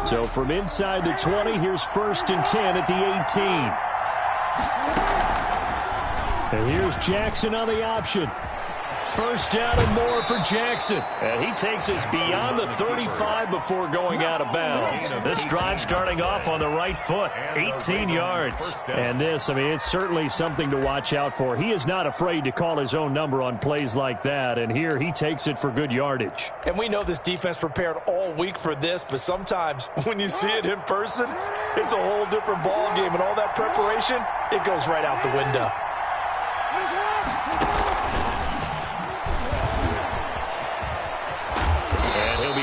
So from inside the 20, here's 1st and 10 at the 18. And here's Jackson on the option. 1st down and more for Jackson. And he takes us beyond the 35 before going out of bounds. This drive starting off on the right foot. 18 yards. And this, I mean, it's certainly something to watch out for. He is not afraid to call his own number on plays like that. And here he takes it for good yardage. And we know this defense prepared all week for this, but sometimes when you see it in person, it's a whole different ball game. And all that preparation, it goes right out the window.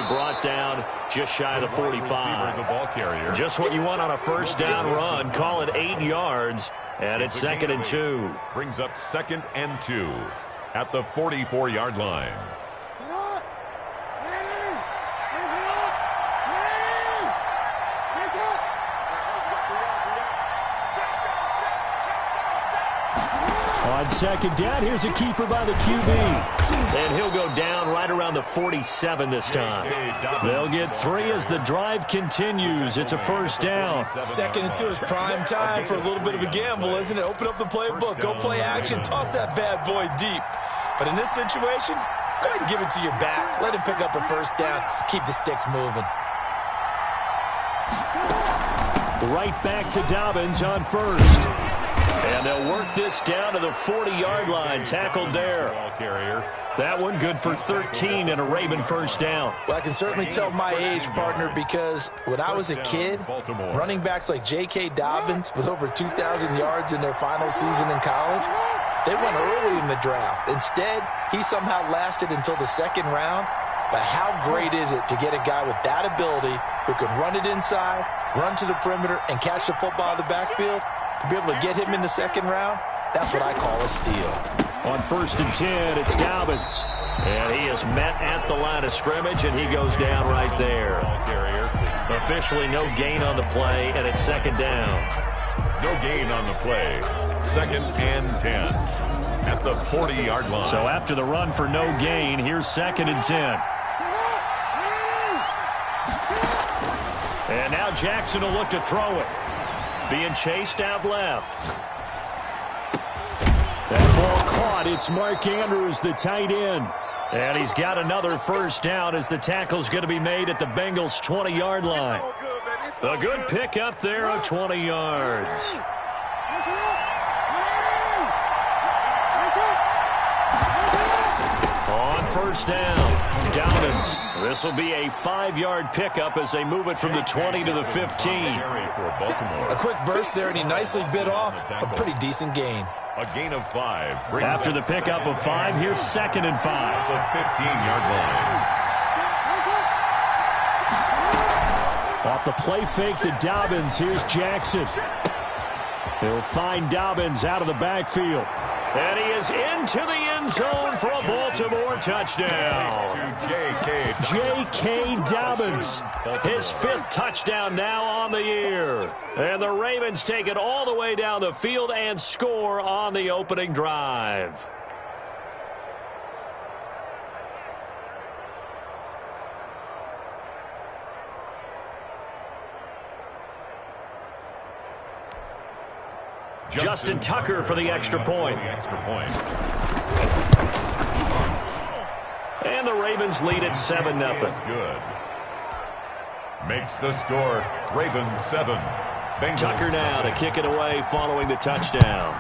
Brought down just shy of the 45. Just what you want on a 1st down run. Call it 8 yards, and it's 2nd and 2. Brings up 2nd and 2 at the 44-yard line. On 2nd down, here's a keeper by the QB. And he'll go down right around the 47 this time. They'll get 3 as the drive continues. It's a 1st down. 2nd and 2 is prime time for a little bit of a gamble, isn't it? Open up the playbook, go play action, toss that bad boy deep. But in this situation, go ahead and give it to your back. Let him pick up a 1st down. Keep the sticks moving. Right back to Dobbins on 1st. And they'll work this down to the 40-yard line. Tackled there. That one good for 13 and a Raven 1st down. Well, I can certainly tell my age, partner, because when I was a kid, running backs like J.K. Dobbins with over 2,000 yards in their final season in college, they went early in the draft. Instead, he somehow lasted until the 2nd round. But how great is it to get a guy with that ability who can run it inside, run to the perimeter, and catch the football in the backfield? To be able to get him in the 2nd round, that's what I call a steal. On 1st and 10, it's Dobbins. And he is met at the line of scrimmage, and he goes down right there. Officially no gain on the play, and it's 2nd down. No gain on the play. 2nd and 10 at the 40-yard line. So after the run for no gain, here's 2nd and 10. And now Jackson will look to throw it. Being chased out left. That ball caught. It's Mark Andrews, the tight end. And he's got another 1st down as the tackle's going to be made at the Bengals' 20-yard line. A good pickup there of 20 yards. On 1st down, Dobbins. This will be a 5-yard pickup as they move it from the 20 to the 15. A quick burst there, and he nicely bit off a pretty decent gain. A gain of 5. After the pickup of 5, here's 2nd and 5. The 15-yard line. Off the play fake to Dobbins, here's Jackson. He'll find Dobbins out of the backfield. And he is into the end zone for a Baltimore touchdown. J.K. Dobbins, his 5th touchdown now on the year. And the Ravens take it all the way down the field and score on the opening drive. Justin Tucker for the extra point. And the Ravens lead at 7-0. Good. Makes the score Ravens 7. Bengals Tucker now to kick it away following the touchdown.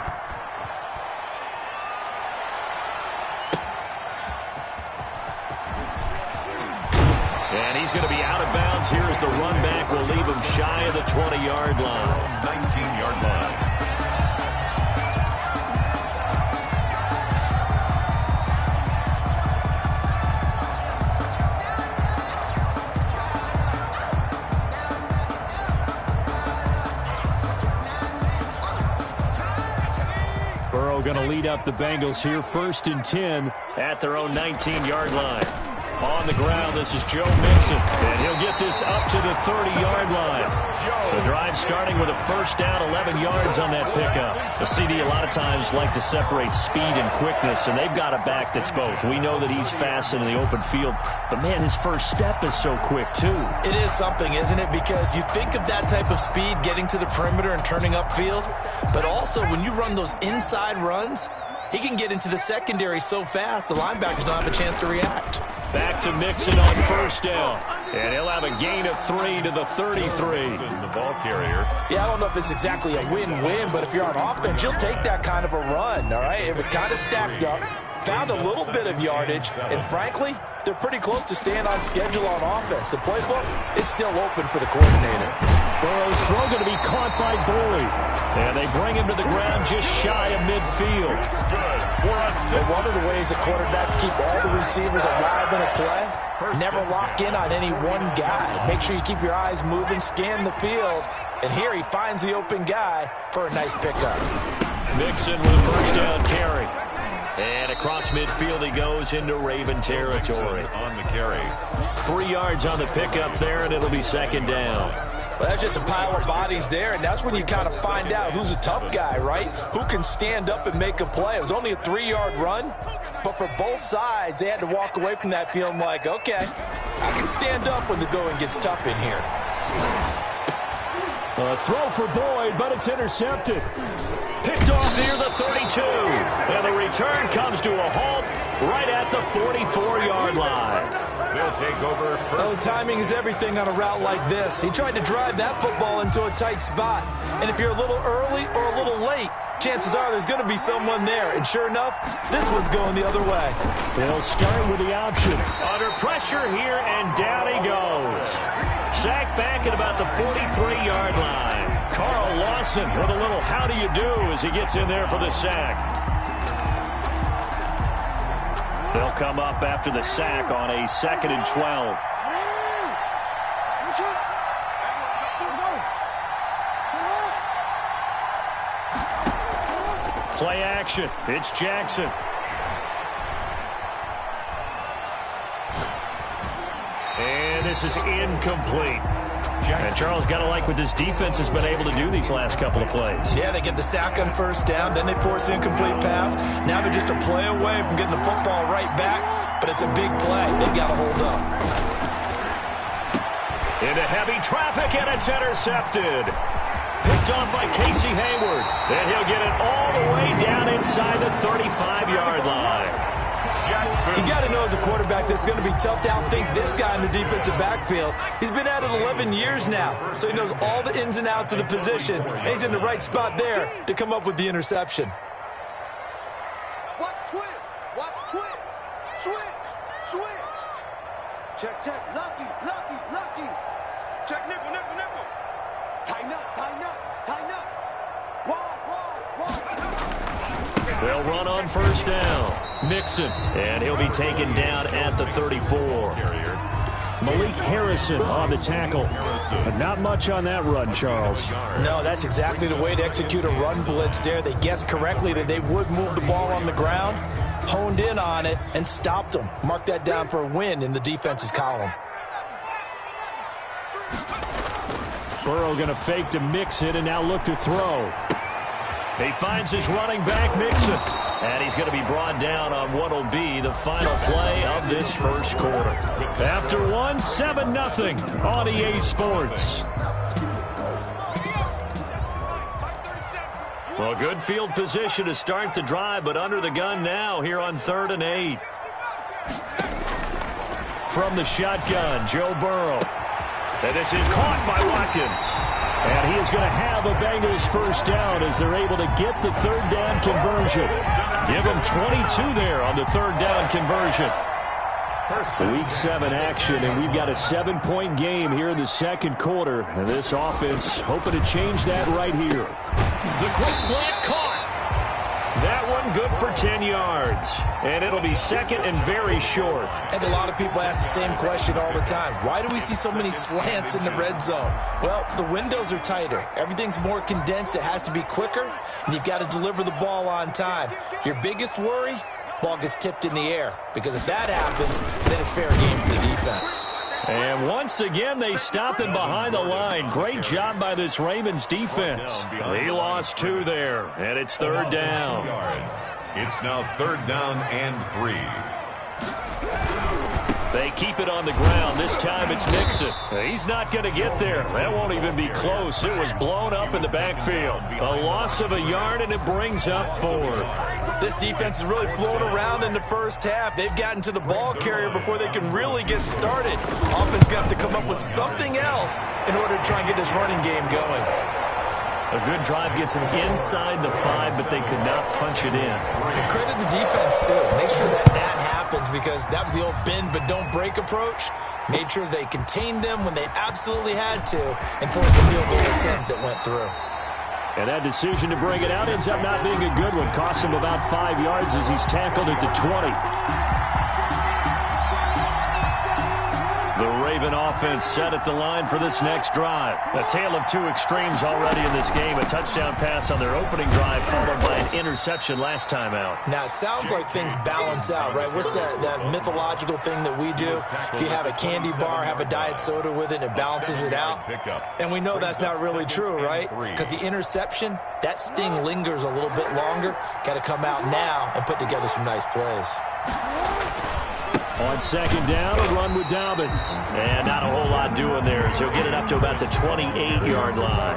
And he's going to be out of bounds here as the run back will leave him shy of the 20-yard line. 19-yard line. Going to lead up the Bengals here, 1st and 10 at their own 19-yard line. On the ground, this is Joe Mixon. And he'll get this up to the 30-yard line. The drive starting with a first down, 11 yards on that pickup. The CD a lot of times like to separate speed and quickness, and they've got a back that's both. We know that he's fast in the open field, but, man, his first step is so quick, too. It is something, isn't it? Because you think of that type of speed getting to the perimeter and turning upfield, but also when you run those inside runs, he can get into the secondary so fast the linebackers don't have a chance to react. Back to Mixon on first down. And he'll have a gain of 3 to the 33. The ball carrier. Yeah, I don't know if it's exactly a win-win, but if you're on offense, you'll take that kind of a run, all right? It was kind of stacked up, found a little bit of yardage, and frankly, they're pretty close to staying on schedule on offense. The playbook is still open for the coordinator. Burrow's throw going to be caught by Boyd. And they bring him to the ground just shy of midfield. But one of the ways that quarterbacks keep all the receivers alive in a play, never lock in on any one guy. Make sure you keep your eyes moving, scan the field, and here he finds the open guy for a nice pickup. Mixon with a first down carry. And across midfield he goes into Raven territory. On the carry. 3 yards on the pickup there, and it'll be second down. Well, that's just a pile of bodies there, and that's when you kind of find out who's a tough guy, right? Who can stand up and make a play. It was only a 3-yard run, but for both sides, they had to walk away from that feeling like, okay, I can stand up when the going gets tough in here. A throw for Boyd, but it's intercepted. Picked off near the 32. And the return comes to a halt right at the 44-yard line. They'll take over. Oh, timing is everything on a route like this. He tried to drive that football into a tight spot. And if you're a little early or a little late, chances are there's going to be someone there. And sure enough, this one's going the other way. They'll start with the option. Under pressure here, and down he goes. Sacked back at about the 43-yard line. Carl Lawson with a little how do you do as he gets in there for the sack. They'll come up after the sack on a 2nd and 12. Play action. It's Jackson. And this is incomplete. And Charles got to like what this defense has been able to do these last couple of plays. Yeah, they get the sack on first down, then they force an incomplete pass. Now they're just a play away from getting the football right back, but it's a big play. They've got to hold up. Into heavy traffic, and it's intercepted. Picked off by Casey Hayward. And he'll get it all the way down inside the 35-yard line. You got to know as a quarterback that's going to be tough to outthink this guy in the defensive backfield. He's been at it 11 years now, so he knows all the ins and outs of the position, and he's in the right spot there to come up with the interception. Watch twist. Watch twist. Switch. Switch. Check, check. Lucky, lucky, lucky. Check nickel, nickel, nickel. Tighten up, tighten up, tighten up. Whoa, whoa, whoa. They'll run on first down. Mixon, and he'll be taken down at the 34. Malik Harrison on the tackle. But not much on that run, Charles. No, that's exactly the way to execute a run blitz there. They guessed correctly that they would move the ball on the ground, honed in on it, and stopped them. Mark that down for a win in the defense's column. Burrow going to fake to Mixon and now look to throw. He finds his running back, Mixon. And he's going to be brought down on what will be the final play of this first quarter. After one, 7-0 on EA Sports. Well, good field position to start the drive, but under the gun now here on 3rd and 8. From the shotgun, Joe Burrow. And this is caught by Watkins. And he is going to have a Bengals first down as they're able to get the 3rd down conversion. Give them 22 there on the 3rd down conversion. Week 7 action, and we've got a 7-point game here in the second quarter. And this offense hoping to change that right here. The quick slant caught. That one good for 10 yards. And it'll be second and very short. And a lot of people ask the same question all the time. Why do we see so many slants in the red zone? Well, the windows are tighter. Everything's more condensed. It has to be quicker, and you've got to deliver the ball on time. Your biggest worry? ball gets tipped in the air. Because if that happens, then it's fair game for the defense. And once again, they stop him behind the line. Great job by this Ravens defense. He lost 2 there, and it's 3rd down. It's now 3rd down and 3. They keep it on the ground. This time it's Mixon. He's not going to get there. That won't even be close. It was blown up in the backfield. A loss of a yard, and it brings up 4th. This defense is really flown around in the first half. They've gotten to the ball carrier before they can really get started. Offense got to come up with something else in order to try and get this running game going. A good drive gets them inside the 5, but they could not punch it in. Credit the defense, too. Make sure that happens, because that was the old bend but don't break approach. Made sure they contained them when they absolutely had to and forced a field goal attempt that went through. And that decision to bring it out ends up not being a good one. Cost him about 5 yards as he's tackled at the 20. The Raven offense set at the line for this next drive. A tale of 2 extremes already in this game. A touchdown pass on their opening drive, followed by an interception last time out. Now, it sounds like things balance out, right? What's that mythological thing that we do? If you have a candy bar, have a diet soda with it, and it balances it out. And we know that's not really true, right? Because the interception, that sting lingers a little bit longer. Got to come out now and put together some nice plays. On 2nd down, a run with Dobbins. And not a whole lot doing there, as he'll get it up to about the 28-yard line.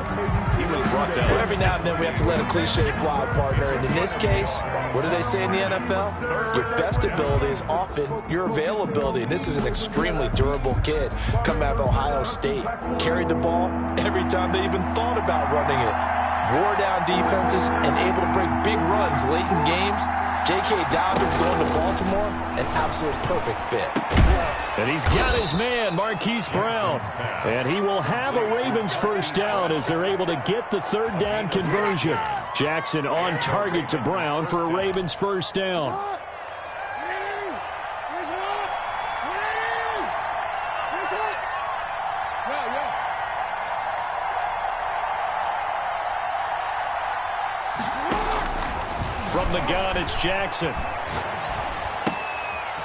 He was brought down. Every now and then we have to let a cliche fly, partner. And in this case, what do they say in the NFL? Your best ability is often your availability. And this is an extremely durable kid coming out of Ohio State. Carried the ball every time they even thought about running it. Wore down defenses and able to break big runs late in games. J.K. Dobbins going to Baltimore, an absolute perfect fit. And he's got his man, Marquise Brown. And he will have a Ravens 1st down as they're able to get the 3rd down conversion. Jackson on target to Brown for a Ravens 1st down. From the gun, it's Jackson.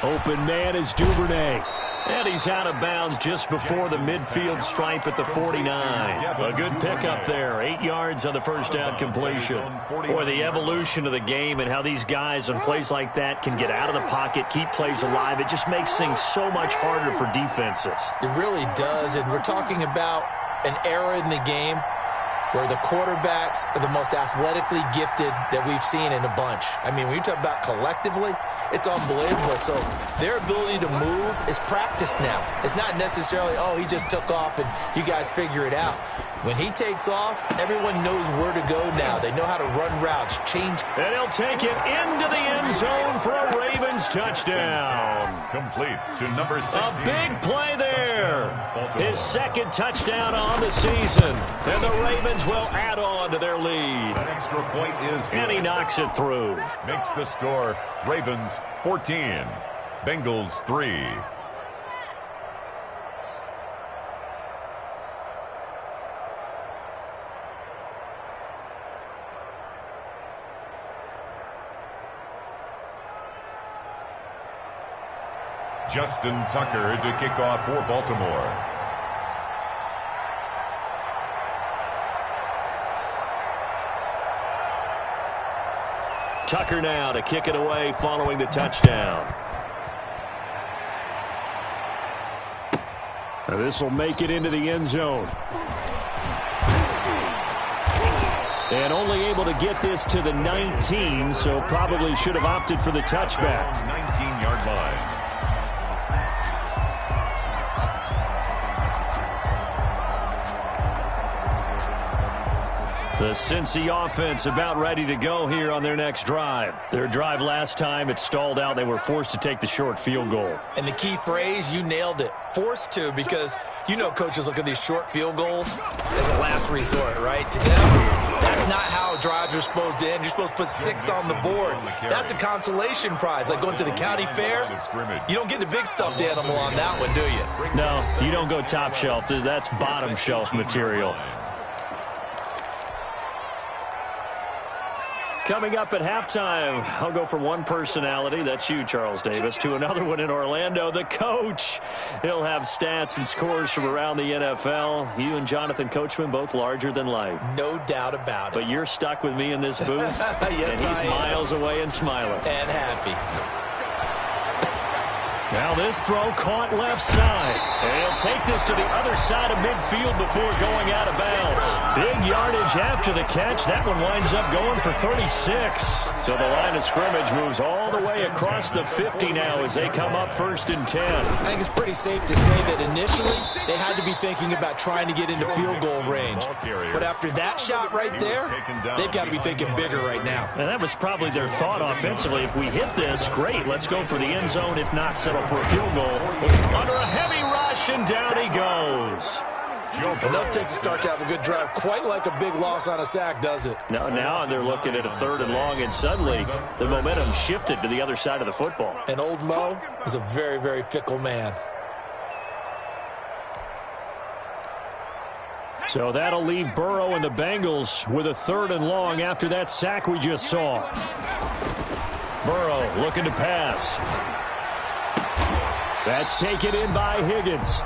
Open man is Duvernay. And he's out of bounds just before the midfield stripe at the 49. A good pickup there. 8 yards on the 1st down completion. Boy, the evolution of the game and how these guys on plays like that can get out of the pocket, keep plays alive. It just makes things so much harder for defenses. It really does, and we're talking about an era in the game where the quarterbacks are the most athletically gifted that we've seen in a bunch. I mean, when you talk about collectively, it's unbelievable. So their ability to move is practiced now. It's not necessarily, oh, he just took off and you guys figure it out. When he takes off, everyone knows where to go now. They know how to run routes, change. And he'll take it into the end zone for a Ravens touchdown. Complete to number 16. A big play there. His 2nd touchdown on the season. And the Ravens will add on to their lead. That extra point is good. And he knocks it through. Makes the score Ravens 14, Bengals 3. Justin Tucker to kick off for Baltimore. Tucker now to kick it away following the touchdown. Now this will make it into the end zone. And only able to get this to the 19, so probably should have opted for the touchback. 19-yard line. The Cincy offense about ready to go here on their next drive. Their drive last time, it stalled out. They were forced to take the short field goal. And the key phrase, you nailed it, forced to, because you know coaches look at these short field goals as a last resort, right? To them, that's not how drives are supposed to end. You're supposed to put 6 on the board. That's a consolation prize, like going to the county fair. You don't get the big stuffed animal on that one, do you? No, you don't go top shelf. That's bottom shelf material. Coming up at halftime, I'll go from one personality, that's you, Charles Davis, to another one in Orlando, the coach. He'll have stats and scores from around the NFL. You and Jonathan Coachman, both larger than life. No doubt about it. But you're stuck with me in this booth, yes, and he's miles away and smiling. And happy. Now this throw caught left side. And he'll take this to the other side of midfield before going out of bounds. Big yardage after the catch. That one winds up going for 36. So the line of scrimmage moves all the way across the 50 now as they come up 1st and 10. I think it's pretty safe to say that initially they had to be thinking about trying to get into field goal range. But after that shot right there, they've got to be thinking bigger right now. And that was probably their thought offensively. If we hit this, great. Let's go for the end zone. If not, settle for a field goal. It's under a heavy rush, and down he goes. Enough takes a start to have a good drive. Quite like a big loss on a sack, does it? Now they're looking at a 3rd and long, and suddenly the momentum shifted to the other side of the football. And old Mo is a very, very fickle man. So that'll leave Burrow and the Bengals with a 3rd and long after that sack we just saw. Burrow looking to pass. That's taken in by Higgins.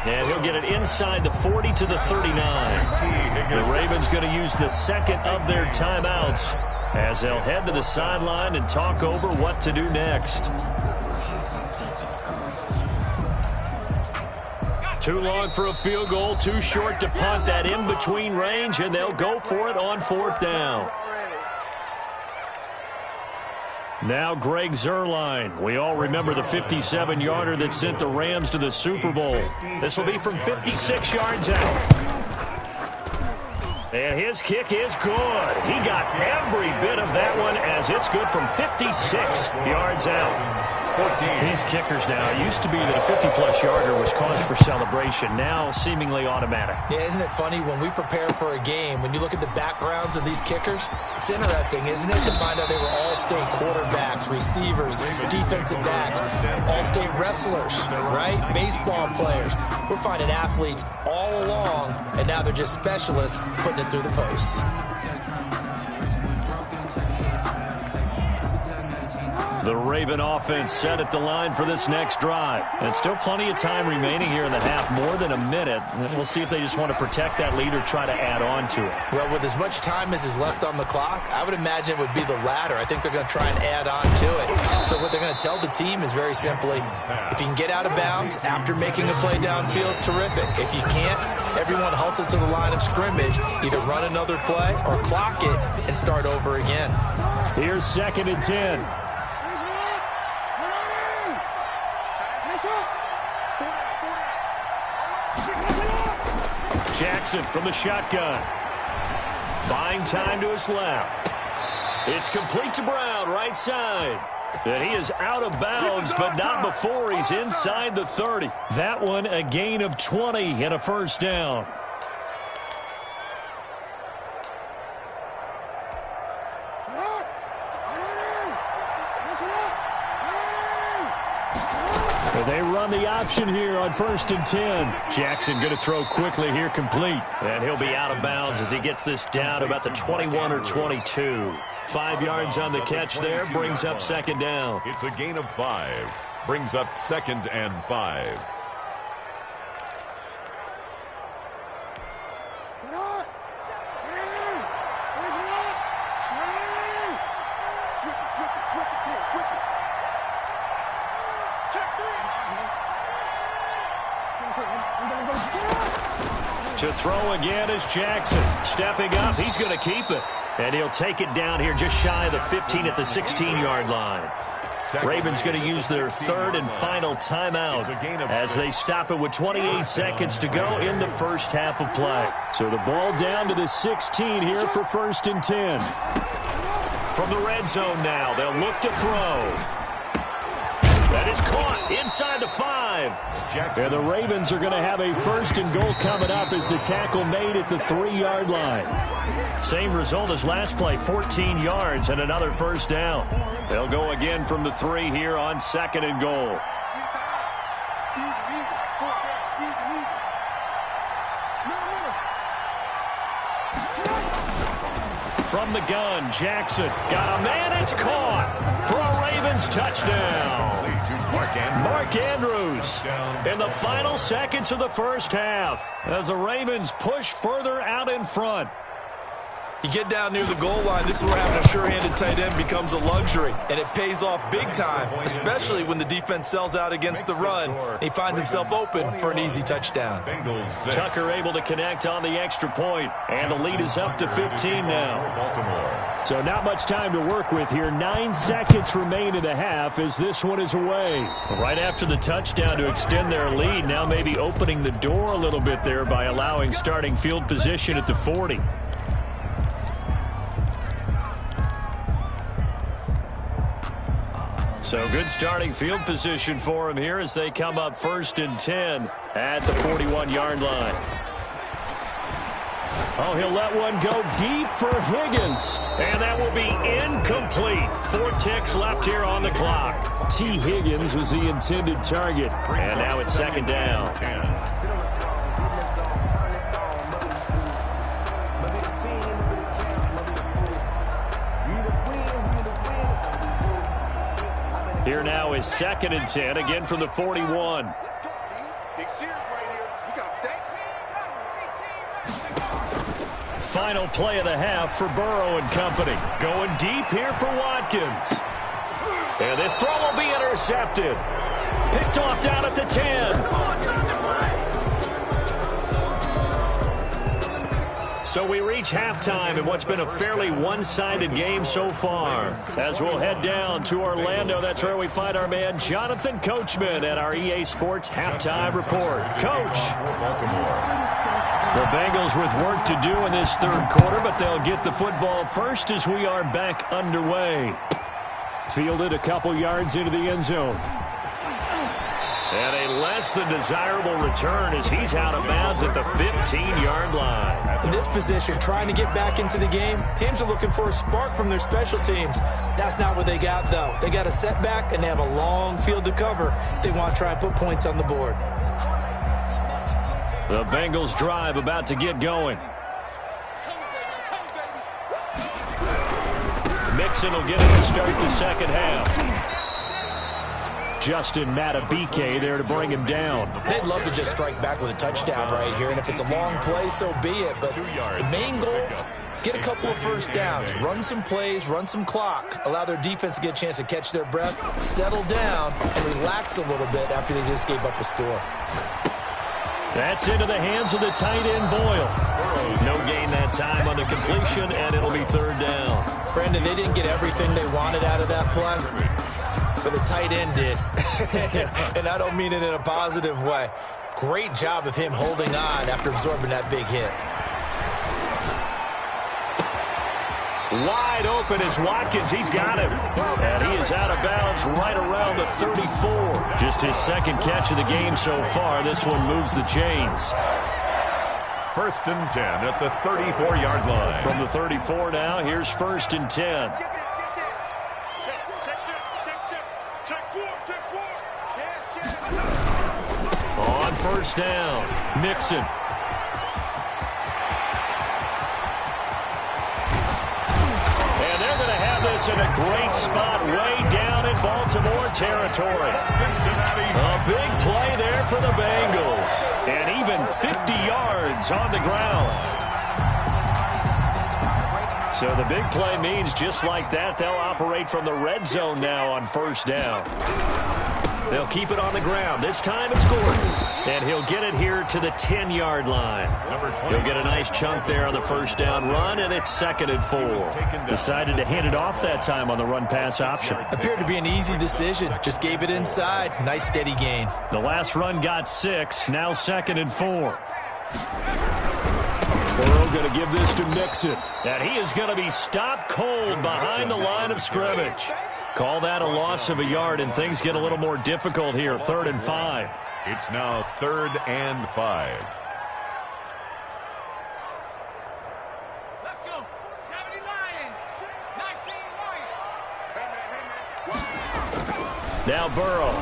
And he'll get it inside the 40 to the 39. The Ravens going to use the second of their timeouts as they'll head to the sideline and talk over what to do next. Too long for a field goal, too short to punt. That in-between range, and they'll go for it on 4th down. Now Greg Zuerlein. We all remember the 57-yarder that sent the Rams to the Super Bowl. This will be from 56 yards out. And his kick is good. He got every bit of that one as it's good from 56 yards out. These kickers now, it used to be that a 50-plus yarder was cause for celebration. Now seemingly automatic. Yeah, isn't it funny when we prepare for a game, when you look at the backgrounds of these kickers, it's interesting, isn't it, to find out they were all-state quarterbacks, receivers, defensive backs, all-state wrestlers, right? Baseball players. We're finding athletes all along, and now they're just specialists putting it through the posts. The Raven offense set at the line for this next drive. And still plenty of time remaining here in the half, more than a minute. And we'll see if they just want to protect that lead or try to add on to it. Well, with as much time as is left on the clock, I would imagine it would be the latter. I think they're going to try and add on to it. So what they're going to tell the team is very simply, if you can get out of bounds after making a play downfield, terrific. If you can't, everyone hustle to the line of scrimmage, either run another play or clock it and start over again. Here's 2nd and 10. Jackson from the shotgun. Buying time to his left. It's complete to Brown, right side. And he is out of bounds, but not before he's inside the 30. That one a gain of 20 and a 1st down. They run the option here on 1st and 10. Jackson going to throw quickly here, complete. And he'll be out of bounds as he gets this down about the 21 or 22. 5 yards on the catch there, brings up 2nd down. It's a gain of 5. Brings up 2nd and 5. To throw again is Jackson. Stepping up, he's going to keep it. And he'll take it down here just shy of the 15 at the 16-yard line. Ravens going to use their 3rd and final timeout as they stop it with 28 seconds to go in the first half of play. So the ball down to the 16 here for 1st and 10. From the red zone now, they'll look to throw. That is caught inside the 5. And the Ravens are going to have a 1st and goal coming up as the tackle made at the 3-yard line. Same result as last play, 14 yards and another 1st down. They'll go again from the 3 here on 2nd and goal. from the gun. Jackson got a man. It's caught for a Ravens touchdown. Mark Andrews in the final seconds of the first half as the Ravens push further out in front. You get down near the goal line, this is where having a sure-handed tight end becomes a luxury, and it pays off big time, especially when the defense sells out against the run. He finds himself open for an easy touchdown. Tucker able to connect on the extra point, and the lead is up to 15 now. So not much time to work with here. 9 seconds remain in the half as this one is away. Right after the touchdown to extend their lead, now maybe opening the door a little bit there by allowing starting field position at the 40. So good starting field position for him here as they come up 1st and 10 at the 41-yard line. Oh, he'll let one go deep for Higgins. And that will be incomplete. 4 ticks left here on the clock. T. Higgins was the intended target. And now it's 2nd down. Here now is 2nd and 10, again from the 41. Final play of the half for Burrow and company. Going deep here for Watkins. And this throw will be intercepted. Picked off down at the 10. So we reach halftime in what's been a fairly one-sided game so far. As we'll head down to Orlando, that's where we find our man Jonathan Coachman at our EA Sports Halftime Report. Coach. The Bengals with work to do in this 3rd quarter, but they'll get the football first as we are back underway. Fielded a couple yards into the end zone. And a less than desirable return as he's out of bounds at the 15-yard line. In this position, trying to get back into the game, teams are looking for a spark from their special teams. That's not what they got, though. They got a setback, and they have a long field to cover if they want to try and put points on the board. The Bengals drive about to get going. Mixon will get it to start the 2nd half. Justin Matabike there to bring him down. They'd love to just strike back with a touchdown right here, and if it's a long play, so be it. But the main goal, get a couple of first downs, run some plays, run some clock, allow their defense to get a chance to catch their breath, settle down, and relax a little bit after they just gave up a score. That's into the hands of the tight end, Boyle. No gain that time on the completion, and it'll be 3rd down. Brandon, they didn't get everything they wanted out of that play, but the tight end did. And I don't mean it in a positive way. Great job of him holding on after absorbing that big hit. Wide open is Watkins. He's got him. And he is out of bounds right around the 34. Just his 2nd catch of the game so far. This one moves the chains. 1st and 10 at the 34-yard line. From the 34 now, here's 1st and 10. On 1st down, Mixon. And they're going to have this in a great spot way down in Baltimore territory. A big play there for the Bengals. And even 50 yards on the ground. So the big play means just like that, they'll operate from the red zone now on 1st down. They'll keep it on the ground. This time it's Gordon. And he'll get it here to the 10-yard line. He'll get a nice chunk there on the 1st down run, and it's 2nd and 4. Decided to hand it off that time on the run-pass option. Appeared to be an easy decision. Just gave it inside. Nice steady gain. The last run got 6. Now 2nd and 4. Burrow going to give this to Mixon. And he is going to be stopped cold behind the line of scrimmage. Call that a loss of a yard, and things get a little more difficult here. 3rd and 5. It's now 3rd and 5. Let's go. 70 Lions. 19 Lions. Now Burrow.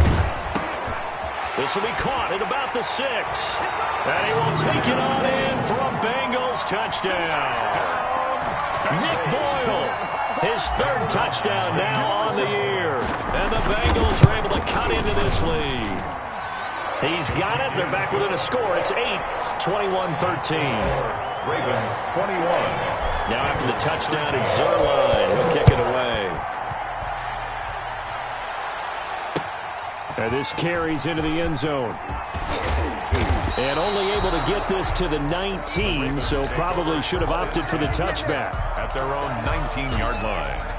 This will be caught at about the 6. And he will take it on in for a Bengals touchdown. Nick Boyle, his third touchdown now on the year. And the Bengals are able to cut into this lead. He's got it. They're back within a score. It's 8-21-13. Ravens 21. Now after the touchdown, it's Zerline. He'll kick it away. And this carries into the end zone. And only able to get this to the 19, so probably should have opted for the touchback. At their own 19-yard line.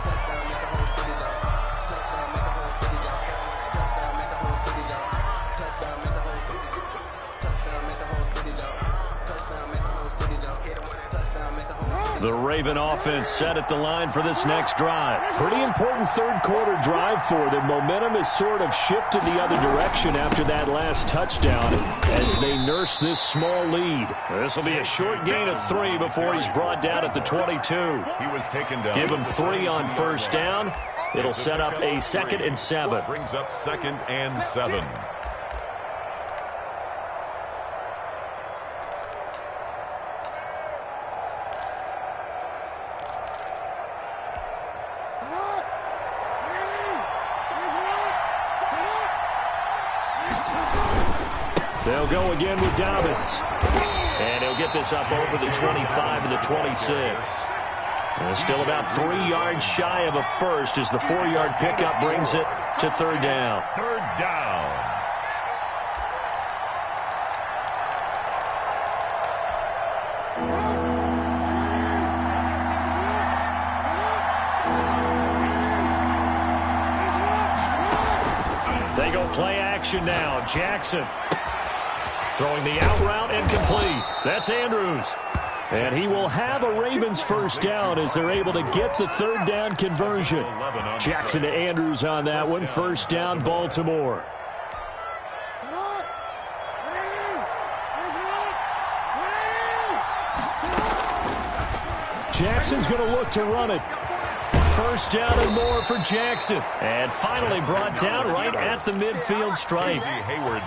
The Raven offense set at the line for this next drive. Pretty important third-quarter drive for them. Momentum has sort of shifted the other direction after that last touchdown as they nurse this small lead. This will be a short gain of 3 before he's brought down at the 22. He was taken down. Give him 3 on first down. It'll set up a 2nd and 7. Brings up 2nd and 7. They'll go again with Dobbins. And he'll get this up over the 25 and the 26. And still about 3 yards shy of a first as the 4-yard pickup brings it to third down. Third down. They go play action now. Jackson throwing the out route and complete. That's Andrews. And he will have a Ravens first down as they're able to get the third down conversion. Jackson to Andrews on that one. First down, Baltimore. Jackson's going to look to run it. First down and more for Jackson. And finally brought down right at the midfield stripe.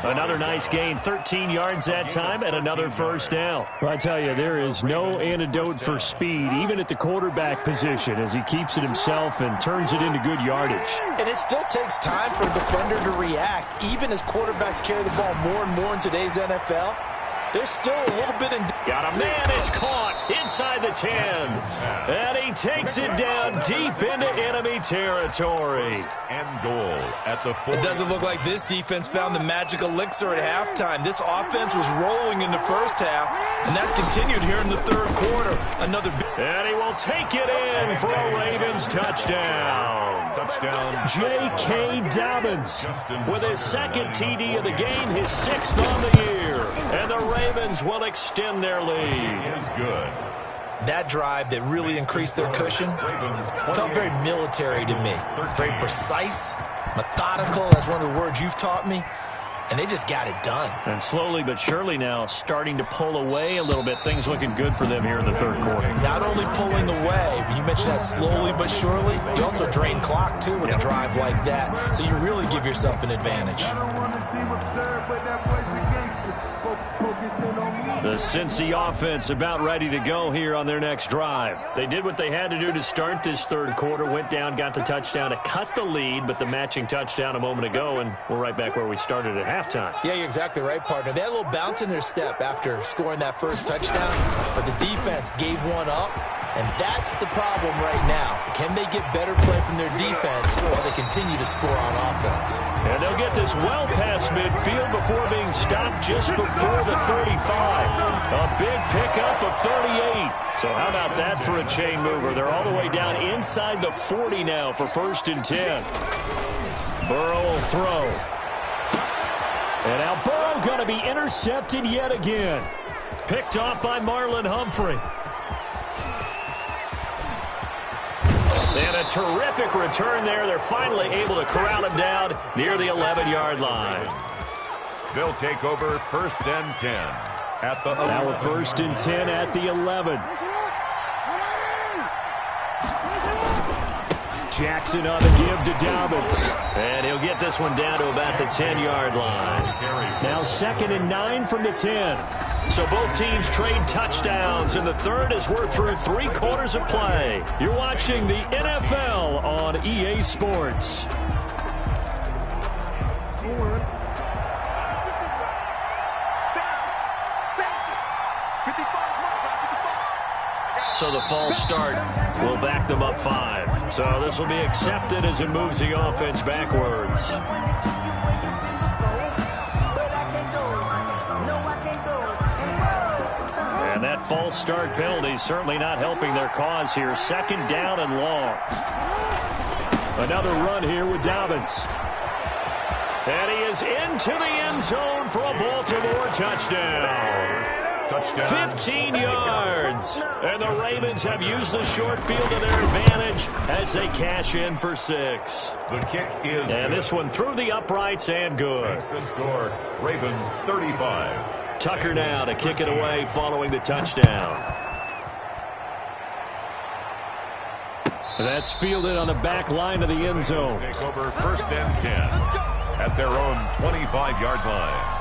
Another nice gain, 13 yards that time, and another first down. Well, I tell you, there is no antidote for speed, even at the quarterback position, as he keeps it himself and turns it into good yardage. And it still takes time for a defender to react. Even as quarterbacks carry the ball more and more in today's NFL, there's still a little bit in... Got a man, it's caught inside the 10. And he takes it down deep into enemy territory. And goal at the 4. It doesn't look like this defense found the magic elixir at halftime. This offense was rolling in the first half, and that's continued here in the third quarter. Another... And he will take it in for a Ravens touchdown. Touchdown. J.K. Dobbins with his second TD of the game, his 6th on the year. And the Ravens will extend their lead. Is good. That drive that really increased their cushion felt very military to me. Very precise, methodical, that's one of the words you've taught me. And they just got it done. And slowly but surely now starting to pull away a little bit. Things looking good for them here in the third quarter. Not only pulling away, but you mentioned that slowly but surely. You also drain clock, too, with a drive like that. So you really give yourself an advantage. The Cincy offense about ready to go here on their next drive. They did what they had to do to start this third quarter. Went down, got the touchdown to cut the lead, but the matching touchdown a moment ago, and we're right back where we started at halftime. Yeah, you're exactly right, partner. They had a little bounce in their step after scoring that first touchdown, but the defense gave one up, and that's the problem right now. Can they get better play from their defense while they continue to score on offense? And they'll get this well past midfield before being stopped just before the 35. A big pickup of 38. So how about that for a chain mover? They're all the way down inside the 40 now for 1st and 10. Burrow will throw. And now Burrow going to be intercepted yet again. Picked off by Marlon Humphrey. And a terrific return there. They're finally able to corral him down near the 11-yard line. They'll take over 1st and 10 at the 11. Now a 1st and 10 at the 11. Jackson on the give to Dobbins. And he'll get this one down to about the 10-yard line. Now 2nd and 9 from the 10. So both teams trade touchdowns in the third as we're through 3 quarters of play. You're watching the NFL on EA Sports. So the false start will back them up 5. So this will be accepted as it moves the offense backwards. And that false start penalty is certainly not helping their cause here. 2nd down and long. Another run here with Dobbins. And he is into the end zone for a Baltimore touchdown. 15 yards. And the Ravens have used the short field to their advantage as they cash in for 6. The kick is and good. This one through the uprights and good. Makes the score Ravens 35. Tucker now to kick it away following the touchdown. That's fielded on the back line of the end zone. Take over 1st and 10 at their own 25-yard line.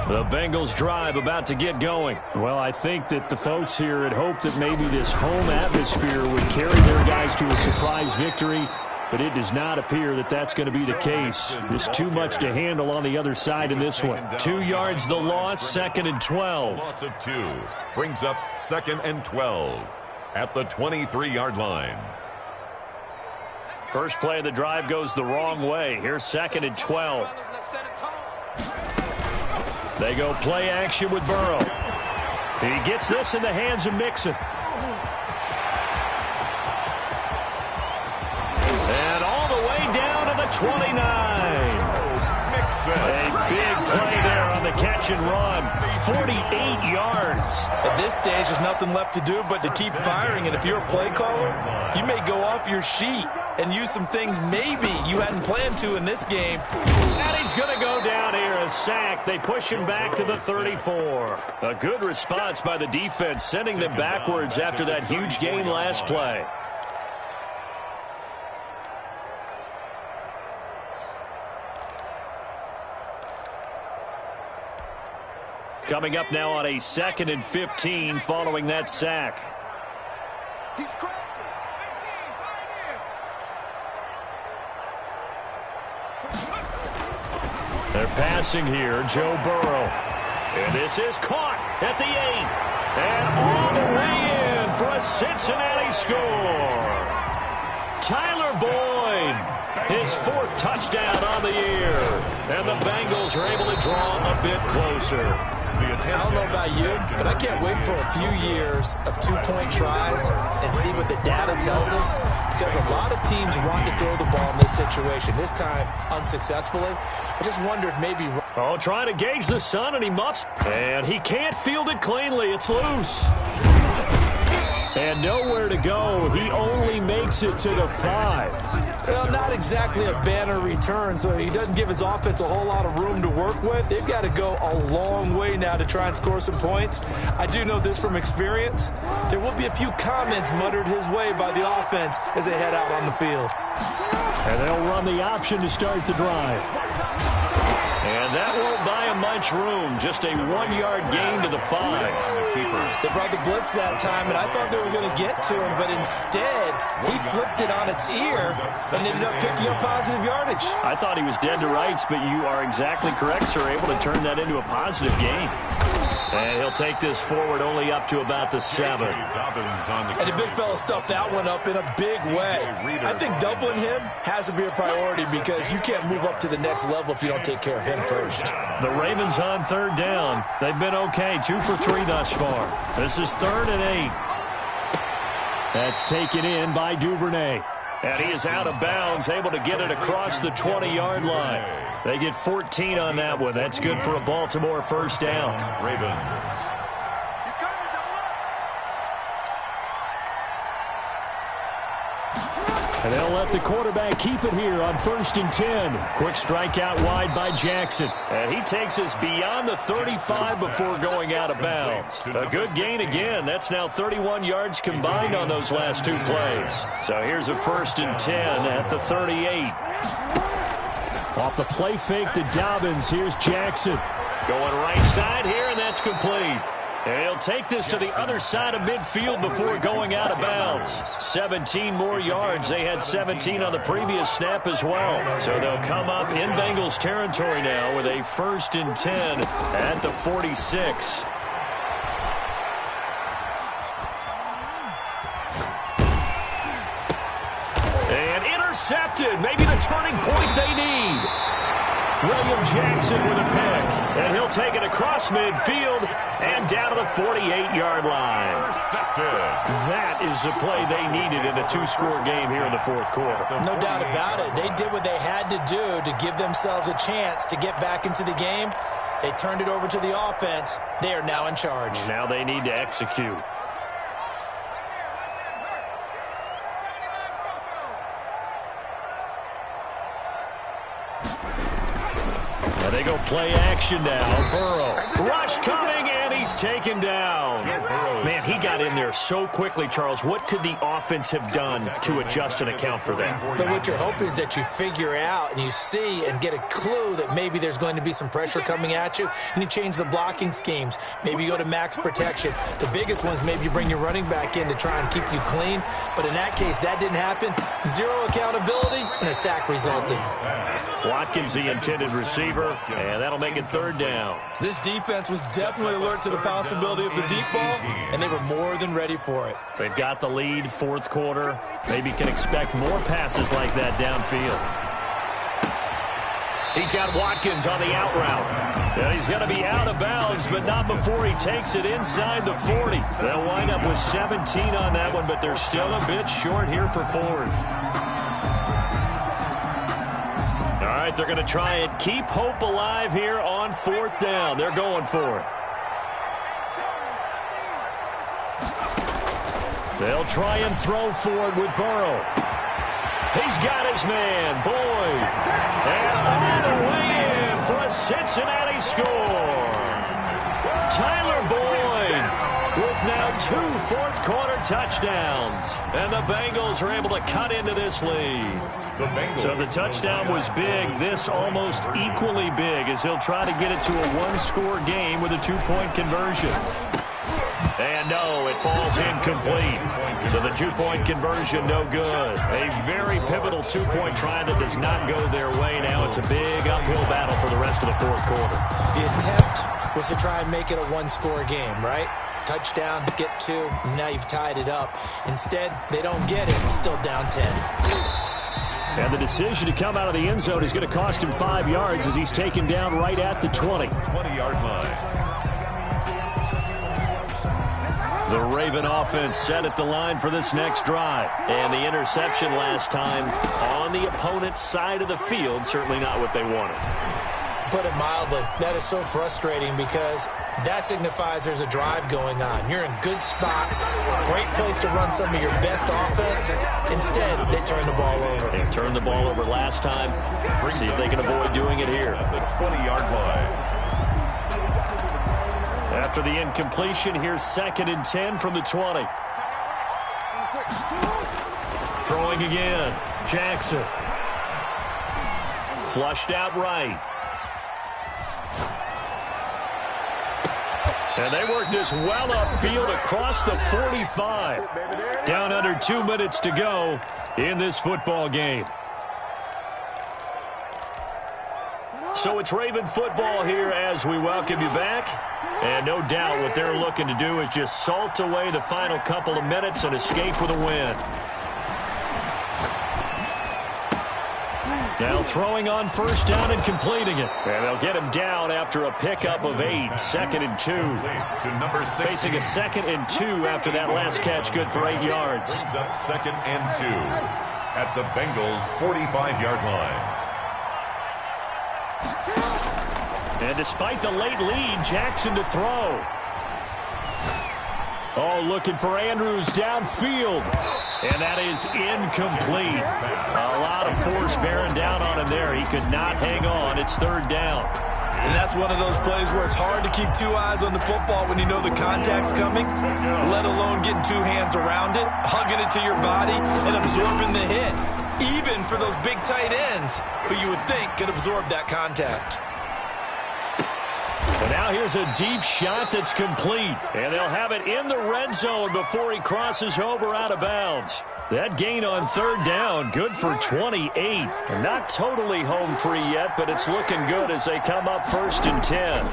The Bengals drive about to get going. Well, I think that the folks here had hoped that maybe this home atmosphere would carry their guys to a surprise victory, but it does not appear that that's going to be the case. There's too much to handle on the other side in this one. 2 yards the loss, 2nd and 12. Loss of 2 brings up 2nd and 12 at the 23-yard line. First play of the drive goes the wrong way. Here's 2nd and 12. They go play action with Burrow. He gets this in the hands of Mixon. And all the way down to the 29. Mixon. A big play there on the catch and run. 48 yards. At this stage, there's nothing left to do but to keep firing. And if you're a play caller, you may go off your sheet and use some things maybe you hadn't planned to in this game. And he's going to go down here, a sack. They push him back to the 34. A good response by the defense, sending them backwards after that huge gain last play. Coming up now on a 2nd and 15 following that sack. He's crashing. They're passing here, Joe Burrow. And this is caught at the 8. And all the way in for a Cincinnati score. Tyler Boyd, his 4th touchdown on the year. And the Bengals are able to draw a bit closer. I don't know about you, but I can't wait for a few years of 2-point tries and see what the data tells us, because a lot of teams want to throw the ball in this situation. This time, unsuccessfully. I just wonder if maybe... Oh, trying to gauge the sun, and he muffs. And he can't field it cleanly. It's loose. And nowhere to go. He only makes it to the 5. Well, not exactly a banner return, so he doesn't give his offense a whole lot of room to work with. They've got to go a long way now to try and score some points. I do know this from experience. There will be a few comments muttered his way by the offense as they head out on the field. And they'll run the option to start the drive. And that won't buy him much room. Just a 1-yard gain to the 5. They brought the blitz that time, and I thought they were going to get to him, but instead, he flipped it on its ear and ended up picking up positive yardage. I thought he was dead to rights, but you are exactly correct, sir. Able to turn that into a positive gain. And he'll take this forward only up to about the 7. And the big fella stuffed that one up in a big way. I think doubling him has to be a priority, because you can't move up to the next level if you don't take care of him first. The Ravens on 3rd down. They've been okay, 2 for 3 thus far. This is 3rd and 8. That's taken in by Duvernay. And he is out of bounds, able to get it across the 20-yard line. They get 14 on that one. That's good for a Baltimore 1st down. Ravens. And they'll let the quarterback keep it here on 1st and 10. Quick strike out wide by Jackson. And he takes us beyond the 35 before going out of bounds. A good gain again. That's now 31 yards combined on those last 2 plays. So here's a 1st and 10 at the 38. Off the play fake to Dobbins. Here's Jackson. Going right side here, and that's complete. And he'll take this to the other side of midfield before going out of bounds. 17 more yards. They had 17 on the previous snap as well. So they'll come up in Bengals territory now with a 1st and 10 at the 46. And intercepted. Maybe the turning point they need. William Jackson with a pick. And he'll take it across midfield and down to the 48-yard line. That is the play they needed in a 2-score game here in the 4th quarter. No doubt about it. They did what they had to do to give themselves a chance to get back into the game. They turned it over to the offense. They are now in charge. Now they need to execute. They go play action now. Burrow. Rush coming, and he's taken down. Man, he got in there so quickly, Charles. What could the offense have done to adjust and account for that? But what you're hoping is that you figure out and you see and get a clue that maybe there's going to be some pressure coming at you, and you change the blocking schemes. Maybe you go to max protection. The biggest one is maybe you bring your running back in to try and keep you clean. But in that case, that didn't happen. 0 accountability, and a sack resulted. Watkins, the intended receiver, and that'll make it 3rd down. This defense was definitely alert to the possibility of the deep ball, and they were more than ready for it. They've got the lead, 4th quarter. Maybe can expect more passes like that downfield. He's got Watkins on the out route. And he's going to be out of bounds, but not before he takes it inside the 40. They'll wind up with 17 on that one, but they're still a bit short here for 4th. All right, they're going to try and keep hope alive here on 4th down. They're going for it. They'll try and throw for it with Burrow. He's got his man, Boyd. And all the way in for a Cincinnati score. Tyler Boyd with now 2 4th-quarter touchdowns. And the Bengals are able to cut into this lead. So the touchdown was big. This almost equally big as he'll try to get it to a 1-score game with a 2-point conversion. And no, it falls incomplete. So the 2-point conversion, no good. A very pivotal 2-point try that does not go their way. Now it's a big uphill battle for the rest of the 4th quarter. The attempt was to try and make it a 1-score game, right? Touchdown, get 2, now you've tied it up. Instead, they don't get it. It's still down 10. And the decision to come out of the end zone is going to cost him 5 yards as he's taken down right at the 20. 20-yard line. The Raven offense set at the line for this next drive. And the interception last time on the opponent's side of the field, certainly not what they wanted. Put it mildly, that is so frustrating because that signifies there's a drive going on. You're in good spot, great place to run some of your best offense. Instead, they turn the ball over. They turned the ball over last time. See if they can avoid doing it here. At the 20-yard line. After the incompletion, here's 2nd and 10 from the 20. Throwing again. Jackson. Flushed out right. And they work this well upfield across the 45. Down under 2 minutes to go in this football game. So it's Raven football here as we welcome you back. And no doubt what they're looking to do is just salt away the final couple of minutes and escape with a win. Now throwing on 1st down and completing it. And they'll get him down after a pickup of 8. 2nd and 2. To number 6. Facing a 2nd and 2 after that last catch, good for 8 yards. Brings up 2nd and 2 at the Bengals' 45-yard line. And despite the late lead, Jackson to throw. Oh, looking for Andrews downfield. And that is incomplete. A lot of force bearing down on him there. He could not hang on. It's third down. And that's one of those plays where it's hard to keep two eyes on the football when you know the contact's coming, let alone getting two hands around it, hugging it to your body, and absorbing the hit, even for those big tight ends who you would think could absorb that contact. And now here's a deep shot that's complete. And they'll have it in the red zone before he crosses over out of bounds. That gain on third down, good for 28. And not totally home free yet, but it's looking good as they come up 1st and 10.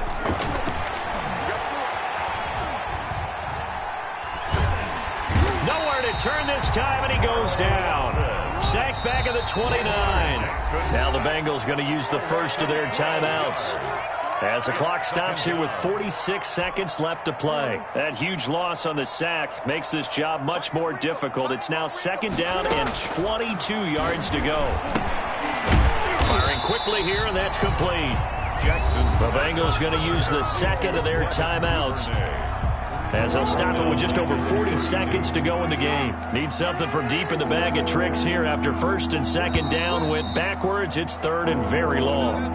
Nowhere to turn this time, and he goes down. Sacked back at the 29. Now the Bengals going to use the first of their timeouts, as the clock stops here with 46 seconds left to play. That huge loss on the sack makes this job much more difficult. It's now 2nd down and 22 yards to go. Firing quickly here, and that's complete. The Bengals going to use the second of their timeouts, as they'll stop it with just over 40 seconds to go in the game. Need something from deep in the bag of tricks here after 1st and 2nd down went backwards. It's 3rd and very long.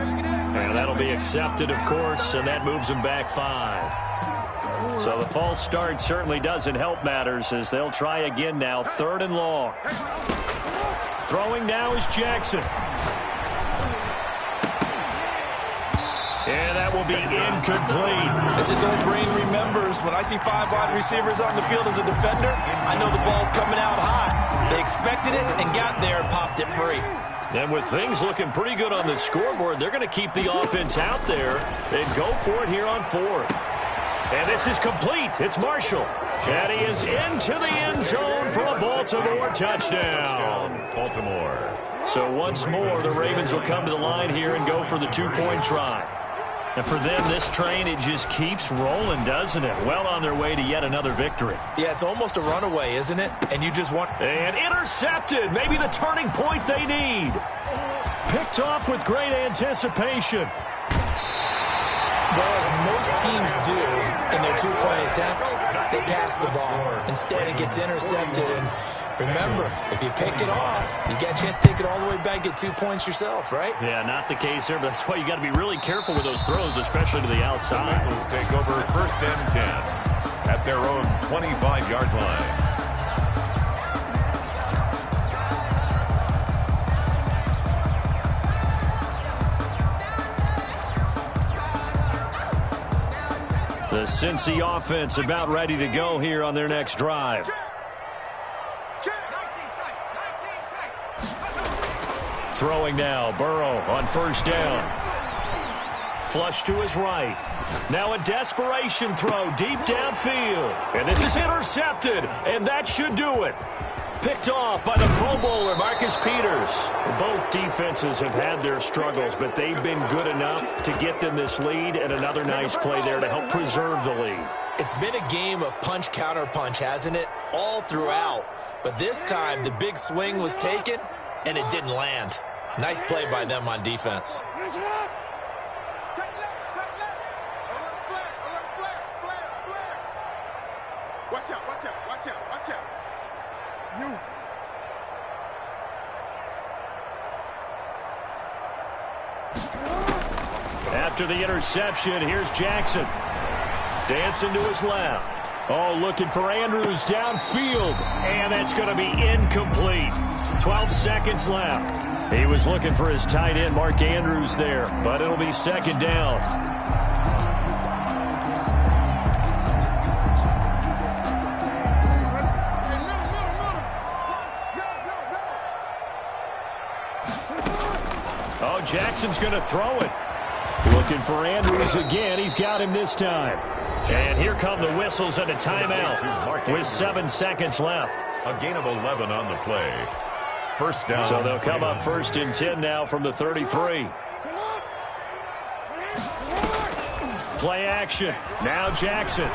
And that'll be accepted, of course, and that moves them back 5. So the false start certainly doesn't help matters, as they'll try again now, 3rd and long. Throwing now is Jackson. And that will be incomplete. As his old brain remembers, when I see 5 wide receivers on the field as a defender, I know the ball's coming out hot. They expected it and got there and popped it free. And with things looking pretty good on the scoreboard, they're going to keep the offense out there and go for it here on 4th. And this is complete. It's Marshall. And he is into the end zone for a Baltimore touchdown. Baltimore. So once more, the Ravens will come to the line here and go for the 2-point try. And for them, this train, it just keeps rolling, doesn't it? Well on their way to yet another victory. Yeah, it's almost a runaway, isn't it? And you just want... And intercepted. Maybe the turning point they need. Picked off with great anticipation. Well, as most teams do in their 2-point attempt, they pass the ball. Instead, it gets intercepted. And remember, if you pick it off, you get a chance to take it all the way back, get 2 points yourself, right? Yeah, not the case there, but that's why you got to be really careful with those throws, especially to the outside. The Bengals take over 1st and 10 at their own 25-yard line. The Cincy offense about ready to go here on their next drive. Throwing now, Burrow on 1st down. Flush to his right. Now a desperation throw deep downfield. And this is intercepted, and that should do it. Picked off by the Pro Bowler, Marcus Peters. Both defenses have had their struggles, but they've been good enough to get them this lead, and another nice play there to help preserve the lead. It's been a game of punch-counter-punch, hasn't it? All throughout. But this time, the big swing was taken, and it didn't land. Nice play by them on defense. Watch out, watch out, watch out, watch out. You. After the interception, here's Jackson. Dancing to his left. Oh, looking for Andrews downfield. And that's going to be incomplete. 12 seconds left. He was looking for his tight end, Mark Andrews, there. But it'll be 2nd down. Oh, Jackson's going to throw it. Looking for Andrews again. He's got him this time. And here come the whistles and a timeout with 7 seconds left. A gain of 11 on the play. 1st down. So they'll come up 1st and 10 now from the 33. Play action. Now Jackson.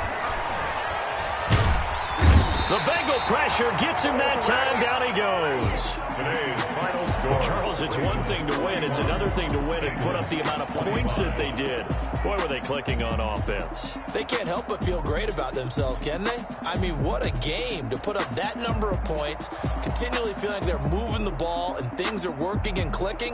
The Bengal pressure gets him that time. Down he goes. Today's final score. Charles, it's one thing to win. It's another thing to win and put up the amount of points that they did. Boy, were they clicking on offense. They can't help but feel great about themselves, can they? I mean, what a game to put up that number of points, continually feeling like they're moving the ball and things are working and clicking.